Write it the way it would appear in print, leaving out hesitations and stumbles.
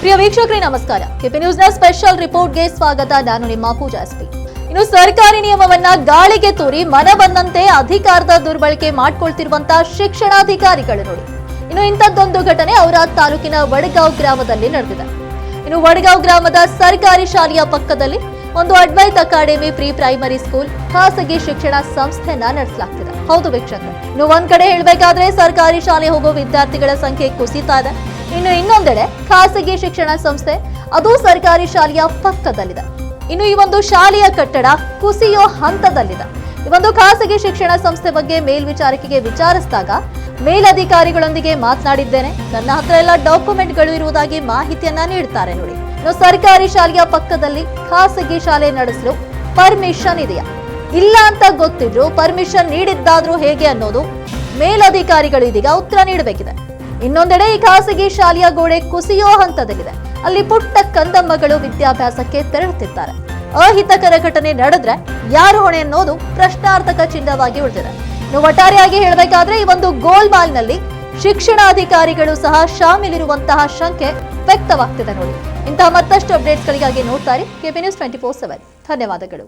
ಪ್ರಿಯ ವೀಕ್ಷಕರೇ ನಮಸ್ಕಾರ. KP ನ್ಯೂಸ್ನ special ರಿಪೋರ್ಟ್ಗೆ ಸ್ವಾಗತ. ನಾನು ನಿಮ್ಮ ಪೂಜಾ ಎಸ್ಪಿ. ಇನ್ನು ಸರ್ಕಾರಿ ನಿಯಮವನ್ನ ಗಾಳಿಗೆ ತೂರಿ ಮನ ಬಂದಂತೆ ಅಧಿಕಾರದ ದುರ್ಬಳಕೆ ಮಾಡ್ಕೊಳ್ತಿರುವಂತಹ ಶಿಕ್ಷಣಾಧಿಕಾರಿಗಳು ನೋಡಿ. ಇನ್ನು ಇಂಥದ್ದೊಂದು ಘಟನೆ ಔರಾದ್ ತಾಲೂಕಿನ ವಡಗಾಂವ್ ಗ್ರಾಮದಲ್ಲಿ ನಡೆದಿದೆ. ಇನ್ನು ವಡಗಾಂವ್ ಗ್ರಾಮದ ಸರ್ಕಾರಿ ಶಾಲೆಯ ಪಕ್ಕದಲ್ಲಿ ಒಂದು ಅಡ್ವೈತ್ ಅಕಾಡೆಮಿ ಪ್ರೀ ಪ್ರೈಮರಿ ಸ್ಕೂಲ್ ಖಾಸಗಿ ಶಿಕ್ಷಣ ಸಂಸ್ಥೆಯನ್ನ ನಡೆಸಲಾಗ್ತಿದೆ. ಹೌದು ವೀಕ್ಷಕರೇ, ಇನ್ನು ಒಂದ್ ಕಡೆ ಹೇಳ್ಬೇಕಾದ್ರೆ ಸರ್ಕಾರಿ ಶಾಲೆ ಹೋಗೋ ವಿದ್ಯಾರ್ಥಿಗಳ ಸಂಖ್ಯೆ ಕುಸಿತಾ ಇದೆ. ಇನ್ನು ಇನ್ನೊಂದೆಡೆ ಖಾಸಗಿ ಶಿಕ್ಷಣ ಸಂಸ್ಥೆ ಅದು ಸರ್ಕಾರಿ ಶಾಲೆಯ ಪಕ್ಕದಲ್ಲಿದೆ. ಇನ್ನು ಈ ಒಂದು ಶಾಲೆಯ ಕಟ್ಟಡ ಕುಸಿಯೋ ಹಂತದಲ್ಲಿದೆ. ಈ ಒಂದು ಖಾಸಗಿ ಶಿಕ್ಷಣ ಸಂಸ್ಥೆ ಬಗ್ಗೆ ಮೇಲ್ವಿಚಾರಕರಿಗೆ ವಿಚಾರಿಸಿದಾಗ ಮೇಲಧಿಕಾರಿಗಳೊಂದಿಗೆ ಮಾತನಾಡಿದ್ದೇನೆ, ನನ್ನ ಹತ್ರ ಎಲ್ಲ ಡಾಕ್ಯುಮೆಂಟ್ಗಳು ಇರುವುದಾಗಿ ಮಾಹಿತಿಯನ್ನ ನೀಡ್ತಾರೆ ನೋಡಿ. ಇನ್ನು ಸರ್ಕಾರಿ ಶಾಲೆಯ ಪಕ್ಕದಲ್ಲಿ ಖಾಸಗಿ ಶಾಲೆ ನಡೆಸಲು ಪರ್ಮಿಷನ್ ಇದೆಯಾ ಇಲ್ಲ ಅಂತ ಗೊತ್ತಿದ್ರು ಪರ್ಮಿಷನ್ ನೀಡಿದ್ದಾದ್ರೂ ಹೇಗೆ ಅನ್ನೋದು ಮೇಲಧಿಕಾರಿಗಳು ಇದೀಗ ಉತ್ತರ ನೀಡಬೇಕಿದೆ. ಇನ್ನೊಂದೆಡೆ ಈ ಖಾಸಗಿ ಶಾಲೆಯ ಗೋಡೆ ಕುಸಿಯೋ ಹಂತದಲ್ಲಿದೆ. ಅಲ್ಲಿ ಪುಟ್ಟ ಕಂದಮ್ಮಗಳು ವಿದ್ಯಾಭ್ಯಾಸಕ್ಕೆ ತೆರಳುತ್ತಿದ್ದಾರೆ. ಅಹಿತಕರ ಘಟನೆ ನಡೆದ್ರೆ ಯಾರು ಹೊಣೆ ಅನ್ನೋದು ಪ್ರಶ್ನಾರ್ಥಕ ಚಿಹ್ನವಾಗಿ ಉಳಿದಿದೆ. ಇನ್ನು ಒಟ್ಟಾರೆಯಾಗಿ ಹೇಳಬೇಕಾದ್ರೆ ಈ ಒಂದು ಗೋಲ್ಮಾಲ್ನಲ್ಲಿ ಶಿಕ್ಷಣಾಧಿಕಾರಿಗಳು ಸಹ ಶಾಮೀಲಿರುವಂತಹ ಶಂಕೆ ವ್ಯಕ್ತವಾಗ್ತಿದೆ ನೋಡಿ. ಇಂತಹ ಮತ್ತಷ್ಟು ಅಪ್ಡೇಟ್ಸ್ಗಳಿಗಾಗಿ ನೋಡ್ತಾರೆ ಕೆಪಿ ನ್ಯೂಸ್ 24/7. ಧನ್ಯವಾದಗಳು.